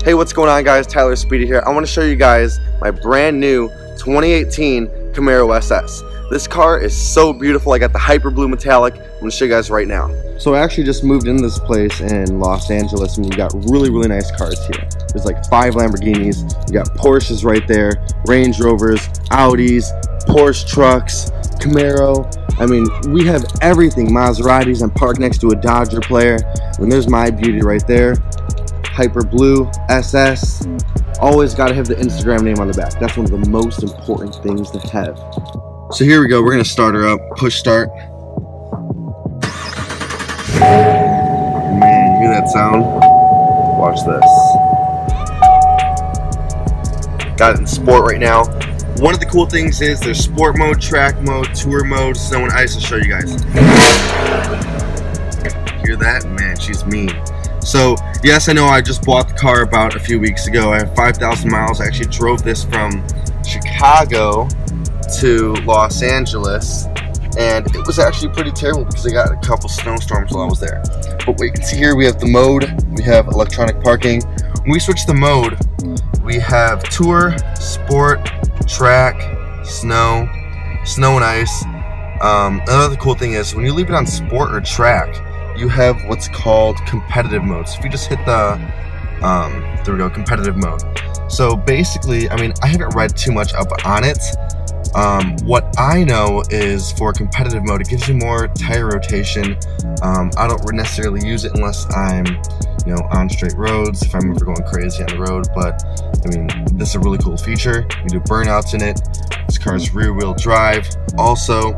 Hey, what's going on, guys? Tyler Speedy here. I want to show you guys my brand new 2018 Camaro SS. This car is so beautiful. I got the hyper blue metallic. I'm going to show you guys right now. So I actually just moved into this place in Los Angeles, and we got really nice cars here. There's like 5 Lamborghinis. You got Porsches right there, Range Rovers, Audis, Porsche trucks, Camaro. I mean, we have everything. Maseratis. I'm parked next to a Dodger player. And there's my beauty right there. Hyper blue SS. Always got to have the Instagram name on the back. That's one of the most important things to have. So here we go. We're gonna start her up. Push start. Man, you hear that sound? Watch this. Got it in sport right now. One of the cool things is there's sport mode, track mode, tour mode, snow and ice. I'll show you guys. Hear that? Man, she's mean. So yes, I know I just bought the car about a few weeks ago. I have 5,000 miles. I actually drove this from Chicago to Los Angeles, and it was actually pretty terrible because I got a couple snowstorms while I was there. But what you can see here, we have the mode, we have electronic parking. When we switch the mode, we have tour, sport, track, snow and ice. Another cool thing is when you leave it on sport or track, you have what's called competitive mode. So if you just hit the there we go, competitive mode. So basically, I mean, I haven't read too much up on it. What I know is for competitive mode, it gives you more tire rotation. I don't necessarily use it unless I'm, you know, on straight roads, if I'm ever going crazy on the road. But I mean, this is a really cool feature. You can do burnouts in it. This car is rear wheel drive. Also,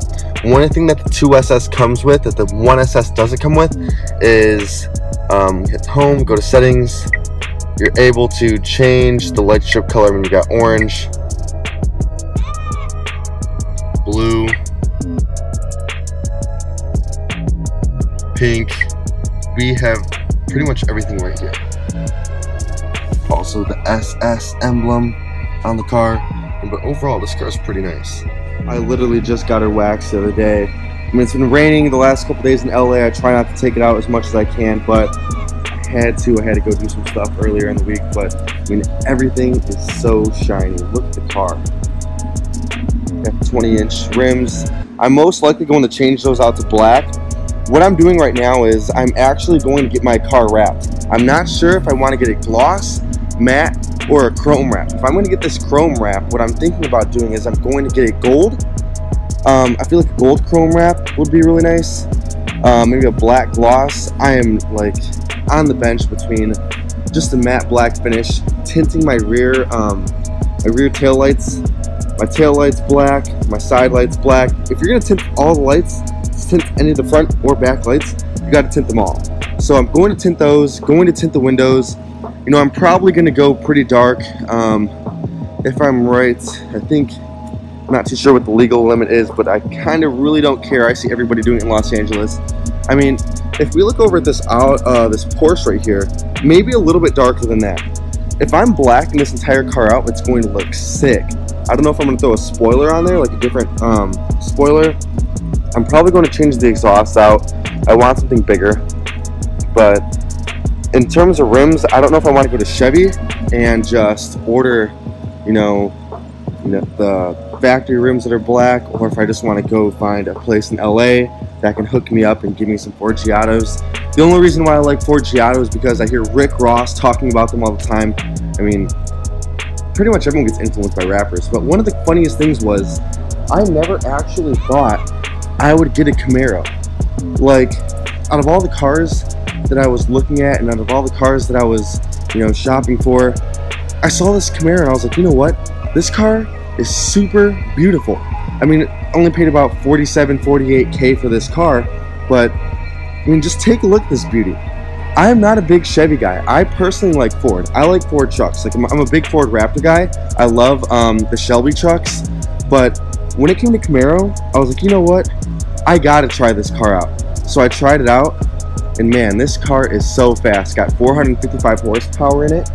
one thing that the 2SS comes with that the 1SS doesn't come with is hit home, go to settings. You're able to change the light strip color when you got orange, blue, pink. We have pretty much everything right here. Also the SS emblem on the car. But overall, this car is pretty nice. I literally just got her waxed the other day. I mean, it's been raining the last couple days in LA. I try not to take it out as much as I can, but I had to go do some stuff earlier in the week. But I mean, everything is so shiny. Look at the car. Got 20-inch rims. I'm most likely going to change those out to black. What I'm doing right now is I'm actually going to get my car wrapped. I'm not sure if I want to get a gloss, matte, or a chrome wrap. If I'm going to get this chrome wrap, what I'm thinking about doing is I'm going to get a gold. I feel like a gold chrome wrap would be really nice. Maybe a black gloss. I am like on the bench between just a matte black finish, tinting my rear tail lights. My tail lights black, my side lights black. If you're gonna tint all the lights, tint any of the front or back lights, you gotta tint them all. So I'm going to tint those, going to tint the windows. You know, I'm probably gonna go pretty dark. If I'm right, I think, I'm not too sure what the legal limit is, but I kind of really don't care. I see everybody doing it in Los Angeles. I mean, if we look over at this this Porsche right here, maybe a little bit darker than that. If I'm blacking this entire car out, it's going to look sick. I don't know if I'm going to throw a spoiler on there, like a different spoiler. I'm probably going to change the exhaust out. I want something bigger. But in terms of rims, I don't know if I want to go to Chevy and just order, you know the factory rims that are black, or if I just want to go find a place in LA that can hook me up and give me some Forgiatos. The only reason why I like Forgiatos is because I hear Rick Ross talking about them all the time. I mean, pretty much everyone gets influenced by rappers, but one of the funniest things was I never actually thought I would get a Camaro. Like, out of all the cars that I was looking at and out of all the cars that I was, you know, shopping for, I saw this Camaro and I was like, you know what? This car is super beautiful. I mean, I only paid about $47, $48K for this car, but I mean, just take a look at this beauty. I'm not a big Chevy guy. I personally like Ford. I like Ford trucks. Like, I'm a big Ford Raptor guy. I love the Shelby trucks. But when it came to Camaro, I was like, you know what? I gotta try this car out. So I tried it out, and man, this car is so fast. Got 455 horsepower in it.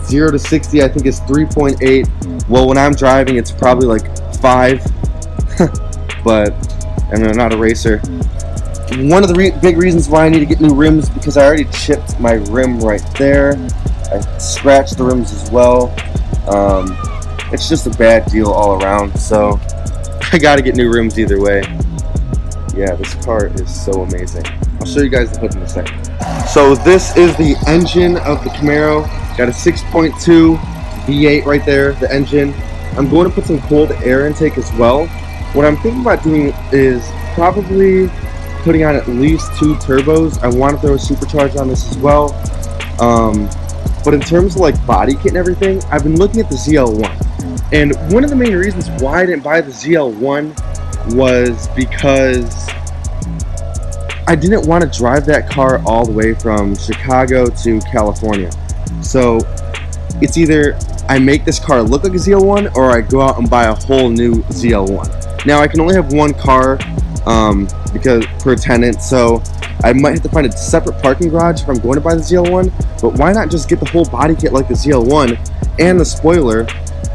0 to 60, I think is 3.8. Well, when I'm driving, it's probably like 5. But I mean, I'm not a racer. One of the big reasons why I need to get new rims, because I already chipped my rim right there. I scratched the rims as well. It's just a bad deal all around, so I gotta get new rims either way. Yeah, this car is so amazing. I'll show you guys the hood in a second. So this is the engine of the Camaro. Got a 6.2 V8 right there, the engine. I'm going to put some cold air intake as well. What I'm thinking about doing is probably putting on at least 2 turbos. I want to throw a supercharger on this as well. But in terms of like body kit and everything, I've been looking at the ZL1. And one of the main reasons why I didn't buy the ZL1 was because I didn't want to drive that car all the way from Chicago to California. So it's either I make this car look like a ZL1 or I go out and buy a whole new ZL1. Now I can only have one car because per tenant, so I might have to find a separate parking garage if I'm going to buy the ZL1, but why not just get the whole body kit like the ZL1 and the spoiler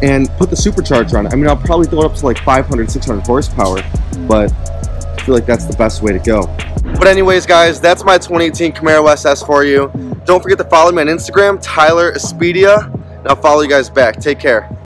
and put the supercharger on it? I mean, I'll probably throw it up to like 500, 600 horsepower, but I feel like that's the best way to go. But anyways, guys, that's my 2018 Camaro SS for you. Don't forget to follow me on Instagram, Tyler Espedia, and I'll follow you guys back. Take care.